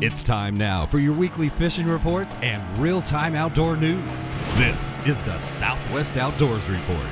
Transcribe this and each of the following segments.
It's time now for your weekly fishing reports and real-time outdoor news. This is the Southwest Outdoors Report.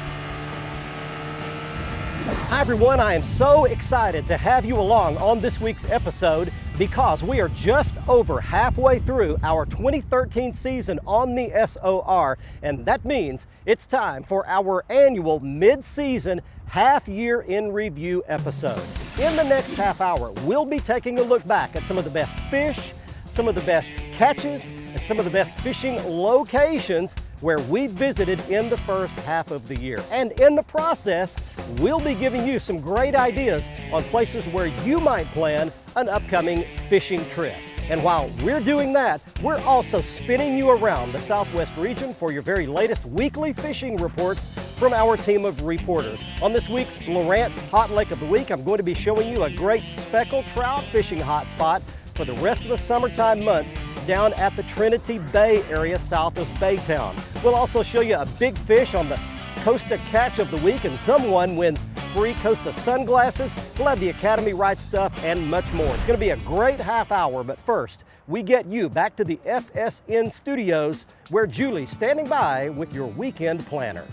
Hi everyone, I am so excited to have you along on this week's episode because we are just over halfway through our 2013 season on the SOR, and that means it's time for our annual mid-season half-year in review episode. In the next half hour, we'll be taking a look back at some of the best fish, some of the best catches, and some of the best fishing locations where we visited in the first half of the year. And in the process, we'll be giving you some great ideas on places where you might plan an upcoming fishing trip. And while we're doing that, we're also spinning you around the Southwest region for your very latest weekly fishing reports from our team of reporters. On this week's Lawrence Hot Lake of the Week, I'm going to be showing you a great speckled trout fishing hotspot for the rest of the summertime months down at the Trinity Bay area south of Baytown. We'll also show you a big fish on the Costa Catch of the Week, and someone wins free Costa sunglasses. We'll have the Academy Right Stuff and much more. It's going to be a great half hour, but first, we get you back to the FSN studios where Julie's standing by with your weekend planner.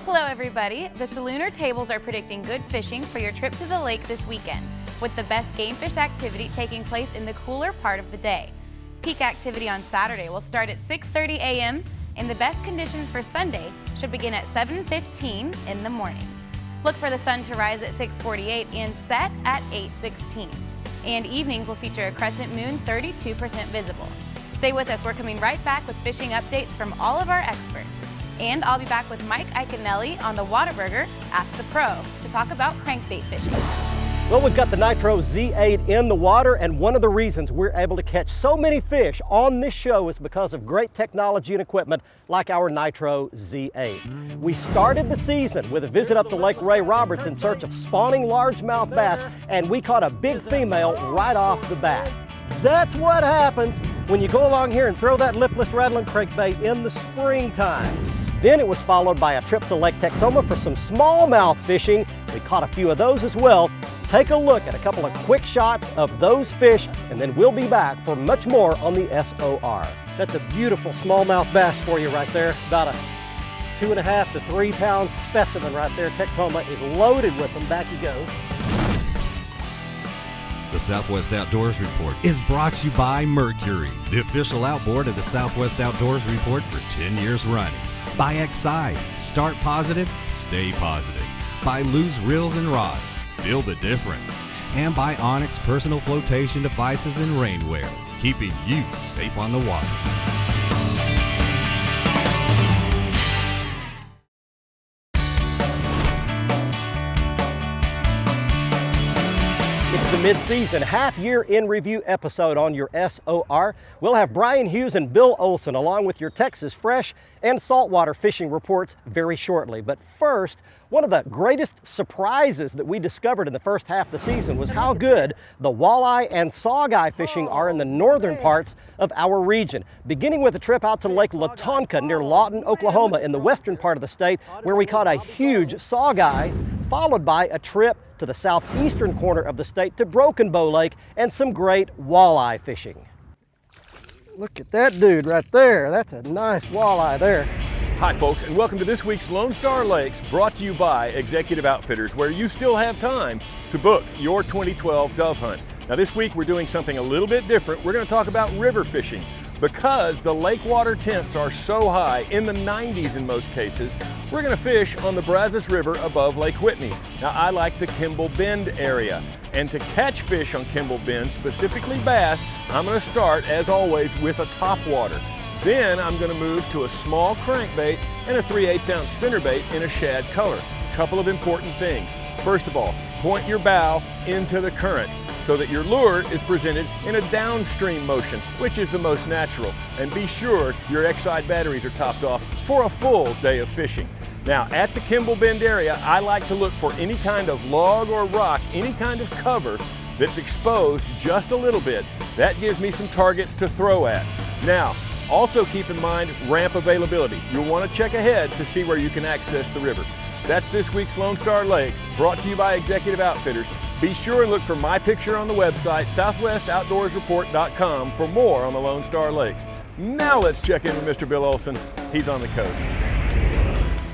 Hello everybody. The Salooner tables are predicting good fishing for your trip to the lake this weekend, with the best game fish activity taking place in the cooler part of the day. Peak activity on Saturday will start at 6:30 a.m. and the best conditions for Sunday should begin at 7:15 in the morning. Look for the sun to rise at 6:48 and set at 8:16. And evenings will feature a crescent moon 32% visible. Stay with us, we're coming right back with fishing updates from all of our experts. And I'll be back with Mike Iaconelli on the Whataburger Ask the Pro to talk about crankbait fishing. Well, we've got the Nitro Z8 in the water, and one of the reasons we're able to catch so many fish on this show is because of great technology and equipment like our Nitro Z8. We started the season with a visit up to Lake Ray Roberts in search of spawning largemouth bass, and we caught a big female right off the bat. That's what happens when you go along here and throw that lipless rattling crankbait in the springtime. Then it was followed by a trip to Lake Texoma for some smallmouth fishing. We caught a few of those as well. Take a look at a couple of quick shots of those fish, and then we'll be back for much more on the SOR. That's a beautiful smallmouth bass for you right there. About a 2.5 to 3 pound specimen right there. Texoma is loaded with them. Back you go. The Southwest Outdoors Report is brought to you by Mercury, the official outboard of the Southwest Outdoors Report for 10 years running. By Excite, start positive, stay positive. By Lose Reels and Rods, feel the difference. And by Onyx Personal Flotation Devices and Rainwear, keeping you safe on the water. The mid-season half-year in review episode on your SOR. We'll have Brian Hughes and Bill Olson along with your Texas fresh and saltwater fishing reports very shortly. But first, one of the greatest surprises that we discovered in the first half of the season was how good the walleye and sawguy fishing are in the northern parts of our region. Beginning with a trip out to Lake Latonka near Lawton, Oklahoma in the western part of the state where we caught a huge sawguy, followed by a trip to the southeastern corner of the state to Broken Bow Lake and some great walleye fishing. Look at that dude right there. That's a nice walleye there. Hi folks, and welcome to this week's Lone Star Lakes, brought to you by Executive Outfitters, where you still have time to book your 2012 dove hunt. Now this week we're doing something a little bit different. We're going to talk about river fishing. Because the lake water temps are so high, in the 90s in most cases, we're going to fish on the Brazos River above Lake Whitney. Now I like the Kimball Bend area, and to catch fish on Kimball Bend, specifically bass, I'm going to start as always with a topwater. Then I'm going to move to a small crankbait and a 3/8 ounce spinnerbait in a shad color. Couple of important things. First of all, point your bow into the current so that your lure is presented in a downstream motion, which is the most natural. And be sure your Excite batteries are topped off for a full day of fishing. Now, at the Kimball Bend area, I like to look for any kind of log or rock, any kind of cover that's exposed just a little bit. That gives me some targets to throw at. Now, also keep in mind ramp availability. You'll want to check ahead to see where you can access the river. That's this week's Lone Star Lakes, brought to you by Executive Outfitters. Be sure and look for my picture on the website, southwestoutdoorsreport.com, for more on the Lone Star Lakes. Now let's check in with Mr. Bill Olson. He's on the coast.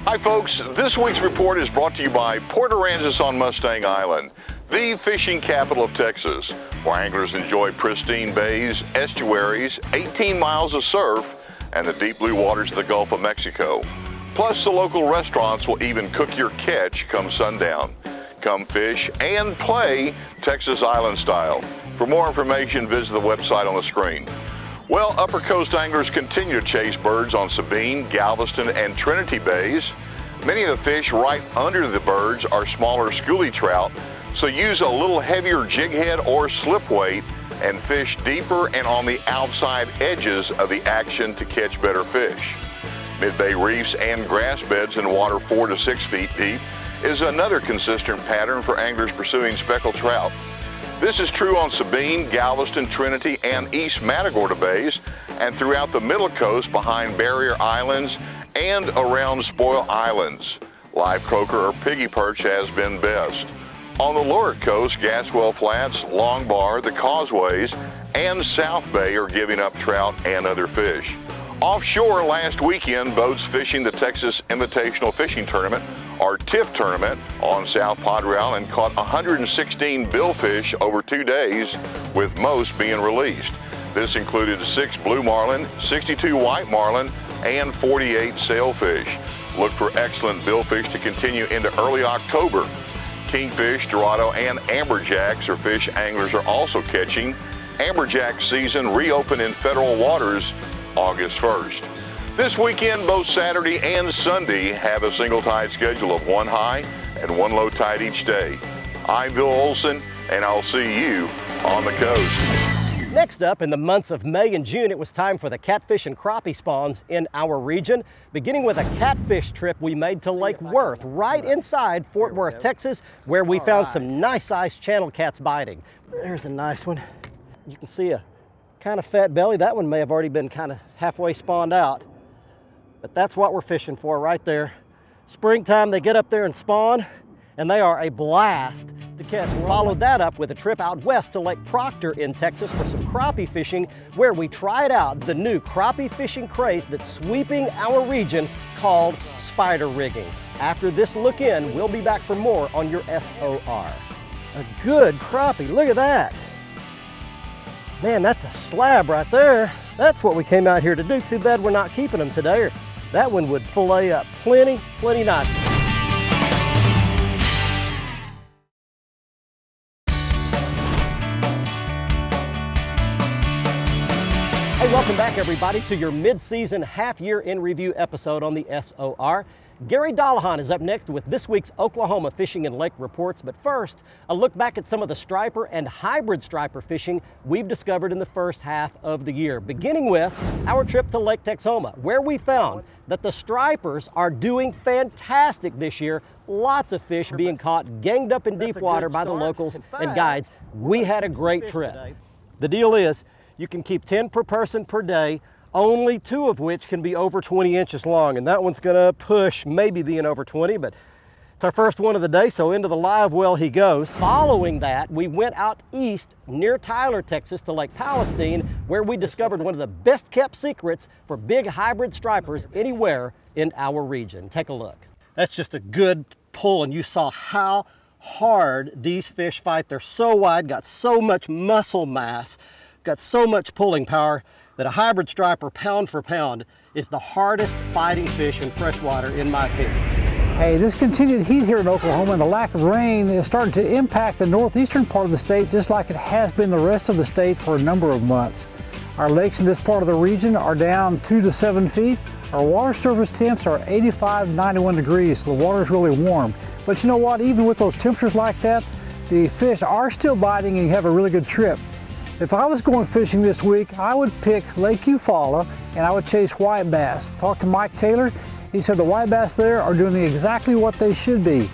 Hi folks, this week's report is brought to you by Port Aransas on Mustang Island, the fishing capital of Texas, where anglers enjoy pristine bays, estuaries, 18 miles of surf, and the deep blue waters of the Gulf of Mexico. Plus, the local restaurants will even cook your catch come sundown. Come fish and play Texas Island style. For more information, visit the website on the screen. Well, Upper Coast anglers continue to chase birds on Sabine, Galveston, and Trinity Bays. Many of the fish right under the birds are smaller schoolie trout, so use a little heavier jig head or slip weight and fish deeper and on the outside edges of the action to catch better fish. Mid-bay reefs and grass beds in water 4 to 6 feet deep is another consistent pattern for anglers pursuing speckled trout. This is true on Sabine, Galveston, Trinity, and East Matagorda Bays, and throughout the Middle Coast behind Barrier Islands and around Spoil Islands. Live croaker or piggy perch has been best. On the lower coast, Gaswell Flats, Long Bar, the Causeways, and South Bay are giving up trout and other fish. Offshore last weekend, boats fishing the Texas Invitational Fishing Tournament, or TIFF tournament, on South Padre Island caught 116 billfish over 2 days, with most being released. This included 6 blue marlin, 62 white marlin, and 48 sailfish. Look for excellent billfish to continue into early October. Kingfish, dorado, and amberjacks are fish anglers are also catching. Amberjack season reopened in federal waters August 1st. This weekend, both Saturday and Sunday have a single tide schedule of 1 high and 1 low tide each day. I'm Bill Olson, and I'll see you on the coast. Next up, in the months of May and June, it was time for the catfish and crappie spawns in our region, beginning with a catfish trip we made to Lake Worth, right inside Fort Worth, Texas, where we found some nice-sized channel cats biting. There's a nice one. You can see a kind of fat belly. That one may have already been kind of halfway spawned out, but that's what we're fishing for right there. Springtime, they get up there and spawn, and they are a blast to catch. We followed that up with a trip out west to Lake Proctor in Texas for some crappie fishing, where we tried out the new crappie fishing craze that's sweeping our region called spider rigging. After this look in, we'll be back for more on your SOR. A good crappie, look at that. Man, that's a slab right there. That's what we came out here to do. Too bad we're not keeping them today, or that one would fillet up plenty nice. Hey, welcome back everybody to your mid-season half-year in review episode on the SOR. Gary Dollahan is up next with this week's Oklahoma Fishing and Lake Reports, but first, a look back at some of the striper and hybrid striper fishing we've discovered in the first half of the year, beginning with our trip to Lake Texoma, where we found that the stripers are doing fantastic this year. Lots of fish being caught, ganged up in deep water by the locals and guides. We had a great trip. The deal is, you can keep 10 per person per day, only 2 of which can be over 20 inches long, and that one's gonna push maybe being over 20, but it's our first one of the day, so into the live well he goes. Following that, we went out east near Tyler, Texas to Lake Palestine, where we discovered one of the best kept secrets for big hybrid stripers anywhere in our region. Take a look. That's just a good pull, and you saw how hard these fish fight. They're so wide, got so much muscle mass, got so much pulling power, that a hybrid striper, pound for pound, is the hardest fighting fish in freshwater, in my opinion. Hey, this continued heat here in Oklahoma and the lack of rain is starting to impact the northeastern part of the state, just like it has been the rest of the state for a number of months. Our lakes in this part of the region are down 2 to 7 feet. Our water surface temps are 85, 91 degrees, so the water is really warm. But you know what, even with those temperatures like that, the fish are still biting and you have a really good trip. If I was going fishing this week, I would pick Lake Eufaula and I would chase white bass. Talk to Mike Taylor, he said the white bass there are doing exactly what they should be.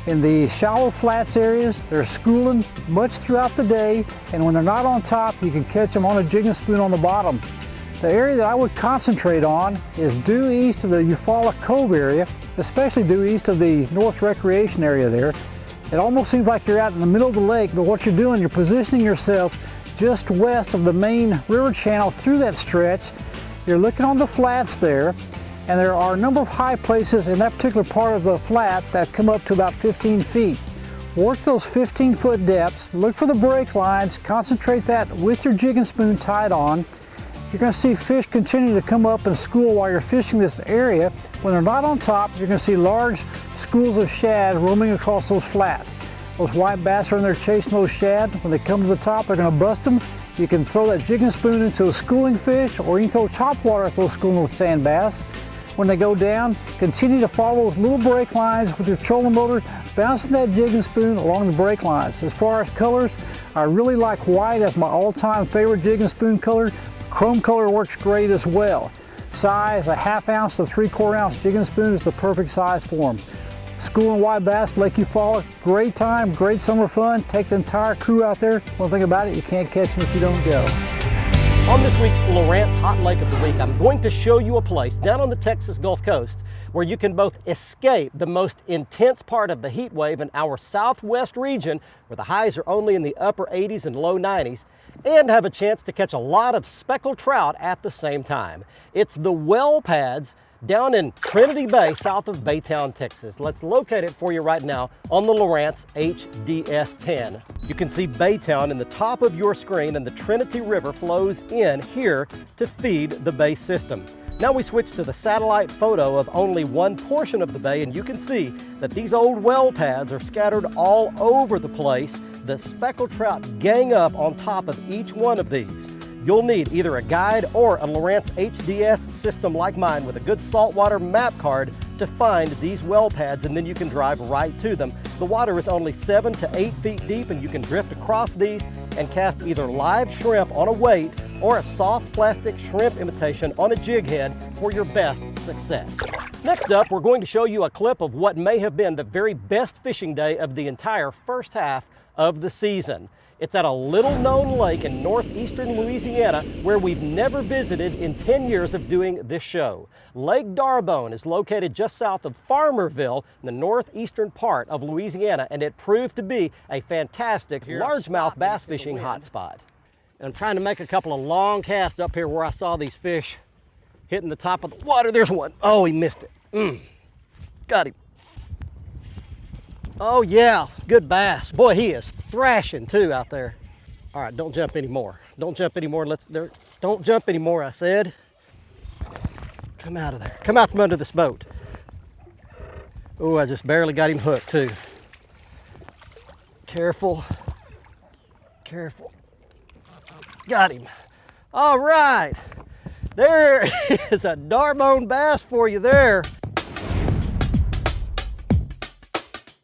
In the shallow flats areas, they're schooling much throughout the day, and when they're not on top, you can catch them on a jigging spoon on the bottom. The area that I would concentrate on is due east of the Eufaula Cove area, especially due east of the North Recreation area there. It almost seems like you're out in the middle of the lake, but what you're doing, you're positioning yourself just west of the main river channel through that stretch. You're looking on the flats there, and there are a number of high places in that particular part of the flat that come up to about 15 feet. Work those 15-foot depths, look for the break lines, concentrate that with your jig and spoon tied on. You're going to see fish continue to come up and school while you're fishing this area. When they're not on top, you're going to see large schools of shad roaming across those flats. Those white bass are in there chasing those shad. When they come to the top, they're going to bust them. You can throw that jig and spoon into a schooling fish, or you can throw chop water at those schooling with sand bass. When they go down, continue to follow those little break lines with your trolling motor, bouncing that jig and spoon along the break lines. As far as colors, I really like white as my all-time favorite jig and spoon color. Chrome color works great as well. Size, a 1/2 ounce to 3/4 ounce jig and spoon is the perfect size for them. Schooling white bass, Lake Eufaula, great time, great summer fun. Take the entire crew out there. One thing about it, you can't catch them if you don't go. On this week's Lowrance Hot Lake of the Week, I'm going to show you a place down on the Texas Gulf Coast where you can both escape the most intense part of the heat wave in our southwest region, where the highs are only in the upper 80s and low 90s, and have a chance to catch a lot of speckled trout at the same time. It's the well pads down in Trinity Bay, south of Baytown, Texas. Let's locate it for you right now on the Lowrance HDS-10. You can see Baytown in the top of your screen, and the Trinity River flows in here to feed the bay system. Now we switch to the satellite photo of only one portion of the bay, and you can see that these old well pads are scattered all over the place. The speckled trout gang up on top of each one of these. You'll need either a guide or a Lowrance HDS system like mine with a good saltwater map card to find these well pads, and then you can drive right to them. The water is only 7 to 8 feet deep, and you can drift across these and cast either live shrimp on a weight or a soft plastic shrimp imitation on a jig head for your best success. Next up, we're going to show you a clip of what may have been the very best fishing day of the entire first half of the season. It's at a little-known lake in northeastern Louisiana where we've never visited in 10 years of doing this show. Lake Darbone is located just south of Farmerville in the northeastern part of Louisiana, and it proved to be a fantastic largemouth bass fishing hotspot. And I'm trying to make a couple of long casts up here where I saw these fish hitting the top of the water. There's one. Oh, he missed it. Got him. Oh yeah, good bass. Boy, he is thrashing too out there. All right, don't jump anymore. Don't jump anymore. Don't jump anymore, I said. Come out of there. Come out from under this boat. Oh, I just barely got him hooked too. Careful. Careful. Got him. All right. There is a Darbone bass for you there.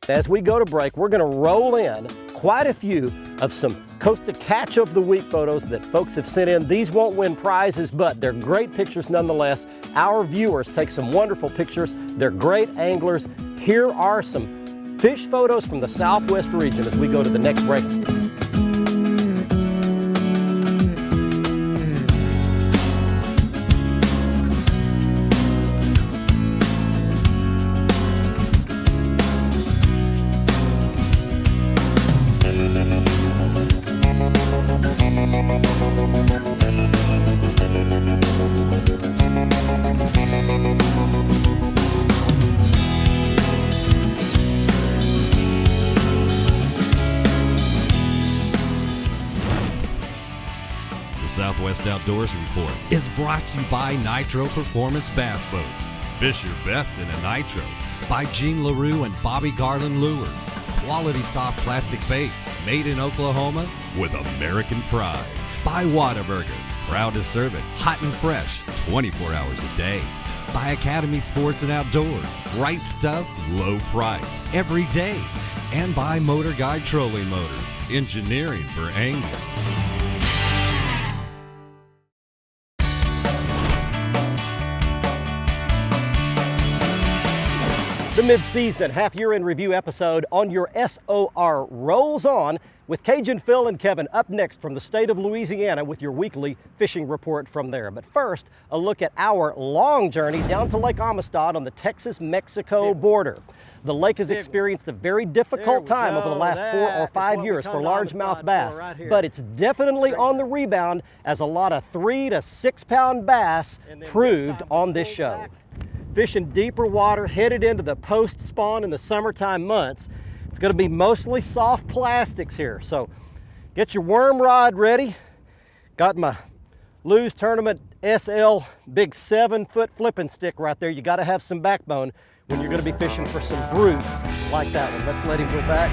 As we go to break, we're going to roll in quite a few of some Costa Catch of the Week photos that folks have sent in. These won't win prizes, but they're great pictures nonetheless. Our viewers take some wonderful pictures. They're great anglers. Here are some fish photos from the southwest region as we go to the next break. Southwest Outdoors Report is brought to you by Nitro Performance Bass Boats. Fish your best in a Nitro. By Gene LaRue and Bobby Garland Lures. Quality soft plastic baits made in Oklahoma with American pride. By Whataburger, proud to serve it hot and fresh 24 hours a day. By Academy Sports and Outdoors, right stuff, low price every day. And by Motor Guide Trolling Motors, engineering for angling. The mid-season half-year in review episode on your SOR rolls on with Cajun Phil and Kevin up next from the state of Louisiana with your weekly fishing report from there. But first, a look at our long journey down to Lake Amistad on the Texas-Mexico border. The lake has experienced a very difficult time over the last 4 or 5 years for largemouth bass, but it's definitely on the rebound as a lot of 3 to 6 pound bass proved on this show. Fishing deeper water, headed into the post-spawn in the summertime months. It's going to be mostly soft plastics here, so get your worm rod ready. Got my Lou's Tournament SL big 7-foot flipping stick right there. You got to have some backbone when you're going to be fishing for some brutes like that one. Let's let him go back.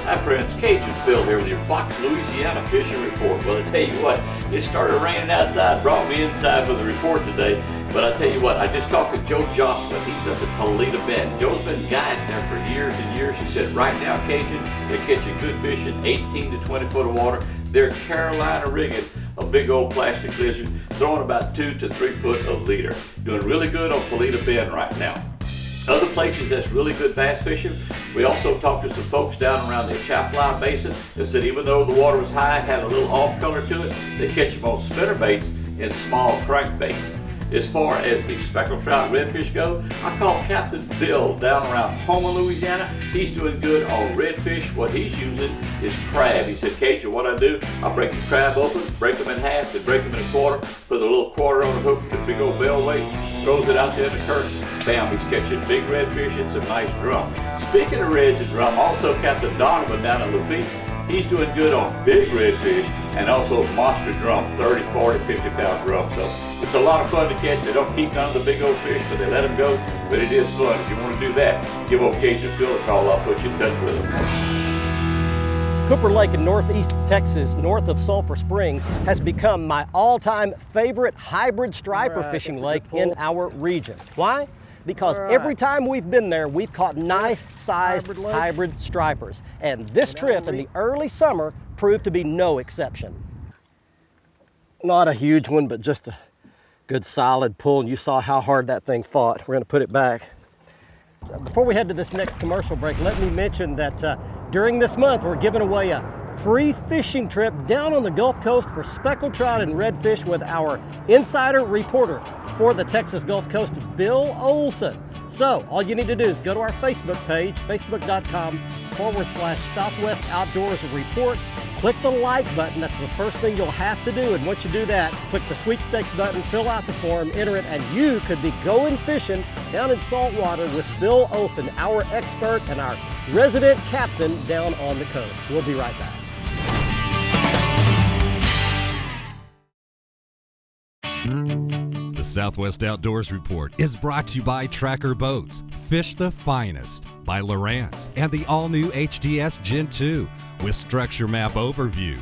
Hi friends, Cajun Phil here with your Fox Louisiana Fishing Report. Well, I tell you what, it started raining outside, brought me inside for the report today. But I tell you what, I just talked to Joe Jocelyn. He's up at Toledo Bend. Joe's been guiding there for years and years. He said right now, Cajun, they're catching good fish in 18 to 20 foot of water. They're Carolina rigging a big old plastic lizard, throwing about 2 to 3 foot of leader. Doing really good on Toledo Bend right now. Other places that's really good bass fishing, we also talked to some folks down around the Chaffly Basin that said even though the water was high, had a little off color to it, they catch them on spinnerbaits and small crankbaits. As far as the speckled trout redfish go, I called Captain Bill down around Houma, Louisiana. He's doing good on redfish. What he's using is crab. He said, Cajun, what I do, I break the crab open, break them in half, then break them in a quarter, put a little quarter on the hook with a big old bell weight, throws it out there in the current. Bam, he's catching big redfish and some nice drum. Speaking of reds and drum, also Captain Donovan down in Lafitte, he's doing good on big redfish and also monster drum, 30, 40, 50 pound drum. So it's a lot of fun to catch. They don't keep none of the big old fish, but they let them go. But it is fun. If you want to do that, give old Cajun Phil a call. I'll put you in touch with him. Cooper Lake in northeast Texas, north of Sulphur Springs, has become my all-time favorite hybrid striper fishing lake in our region. Why? Because every time we've been there, we've caught nice-sized hybrid stripers. And this trip in the early summer proved to be no exception. Not a huge one, but just a good solid pull. And you saw how hard that thing fought. We're going to put it back. Before we head to this next commercial break, let me mention that during this month, we're giving away a free fishing trip down on the Gulf Coast for speckled trout and redfish with our insider reporter for the Texas Gulf Coast, Bill Olson. So all you need to do is go to our Facebook page, facebook.com/Southwest Outdoors Report. Click the like button. That's the first thing you'll have to do. And once you do that, click the sweepstakes button, fill out the form, enter it, and you could be going fishing down in saltwater with Bill Olson, our expert and our resident captain down on the coast. We'll be right back. The Southwest Outdoors Report is brought to you by Tracker Boats, Fish the Finest, by Lowrance, and the all-new HDS Gen 2 with Structure Map Overview,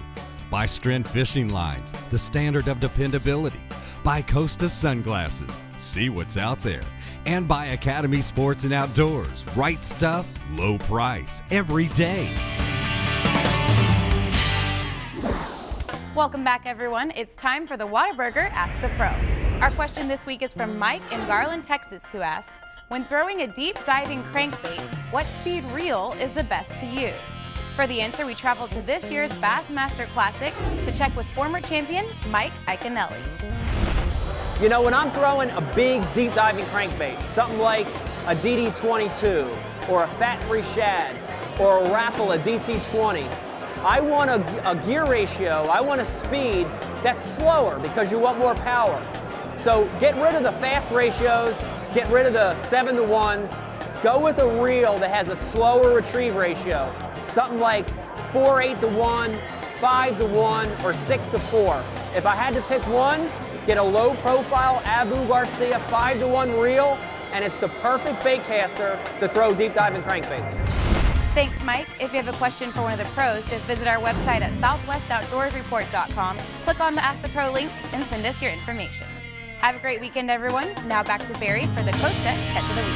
by Stren Fishing Lines, the standard of dependability, by Costa Sunglasses, see what's out there, and by Academy Sports and Outdoors, right stuff, low price, every day. Welcome back, everyone. It's time for the Whataburger Ask the Pro. Our question this week is from Mike in Garland, Texas, who asks, when throwing a deep diving crankbait, what speed reel is the best to use? For the answer, we traveled to this year's Bassmaster Classic to check with former champion Mike Iaconelli. You know, when I'm throwing a big deep diving crankbait, something like a DD22 or a fat-free shad or a Rapala DT20, I want a gear ratio, I want a speed that's slower because you want more power. So get rid of the fast ratios, get rid of the 7-to-1s, go with a reel that has a slower retrieve ratio, something like 4-8-to-1, 5-to-1, or 6-to-4. If I had to pick one, get a low profile Abu Garcia 5-to-1 reel, and it's the perfect bait caster to throw deep diving crankbaits. Thanks, Mike. If you have a question for one of the pros, just visit our website at southwestoutdoorsreport.com, click on the Ask the Pro link, and send us your information. Have a great weekend, everyone. Now back to Barry for the Costa Catch of the Week.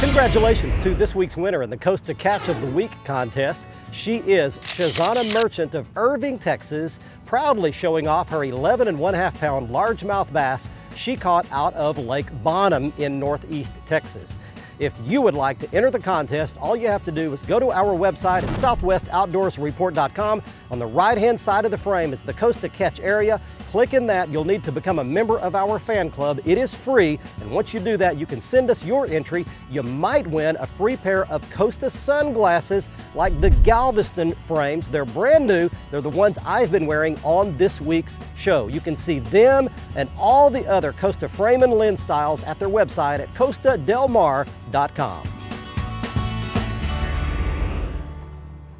Congratulations to this week's winner in the Costa Catch of the Week contest. She is Shazana Merchant of Irving, Texas, proudly showing off her 11.5 pound largemouth bass she caught out of Lake Bonham in northeast Texas. If you would like to enter the contest, all you have to do is go to our website at southwestoutdoorsreport.com. On the right-hand side of the frame is the Costa Catch area. Click in that. You'll need to become a member of our fan club. It is free, and once you do that, you can send us your entry. You might win a free pair of Costa sunglasses like the Galveston frames. They're brand new. They're the ones I've been wearing on this week's show. You can see them and all the other Costa frame and lens styles at their website at costadelmar.com.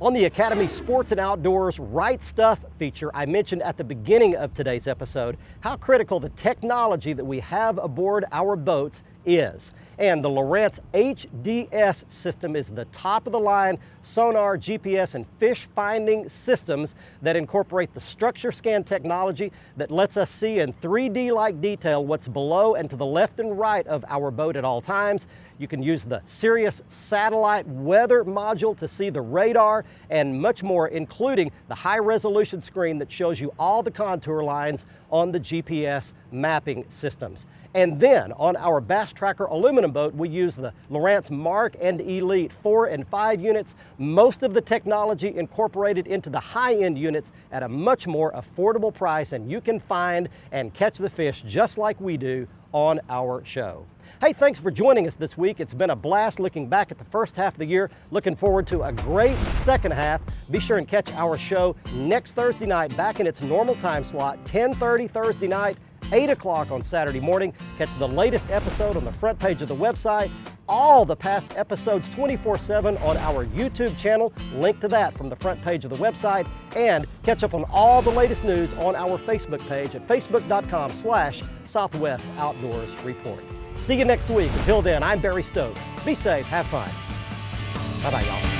On the Academy Sports and Outdoors Right Stuff feature, I mentioned at the beginning of today's episode how critical the technology that we have aboard our boats is. And the Lowrance HDS system is the top of the line sonar, GPS, and fish finding systems that incorporate the structure scan technology that lets us see in 3D-like detail what's below and to the left and right of our boat at all times. You can use the Sirius satellite weather module to see the radar and much more, including the high-resolution screen that shows you all the contour lines on the GPS mapping systems. And then on our Bass Tracker aluminum boat, we use the Lowrance Mark and Elite 4 and 5 units. Most of the technology incorporated into the high-end units at a much more affordable price, and you can find and catch the fish just like we do on our show. Hey, thanks for joining us this week. It's been a blast looking back at the first half of the year. Looking forward to a great second half. Be sure and catch our show next Thursday night back in its normal time slot, 10:30 Thursday night, 8 o'clock on Saturday morning. Catch the latest episode on the front page of the website. All the past episodes 24/7 on our YouTube channel. Link to that from the front page of the website. And catch up on all the latest news on our Facebook page at facebook.com/Southwest Outdoors Report. See you next week. Until then, I'm Barry Stokes. Be safe, have fun. Bye-bye, y'all.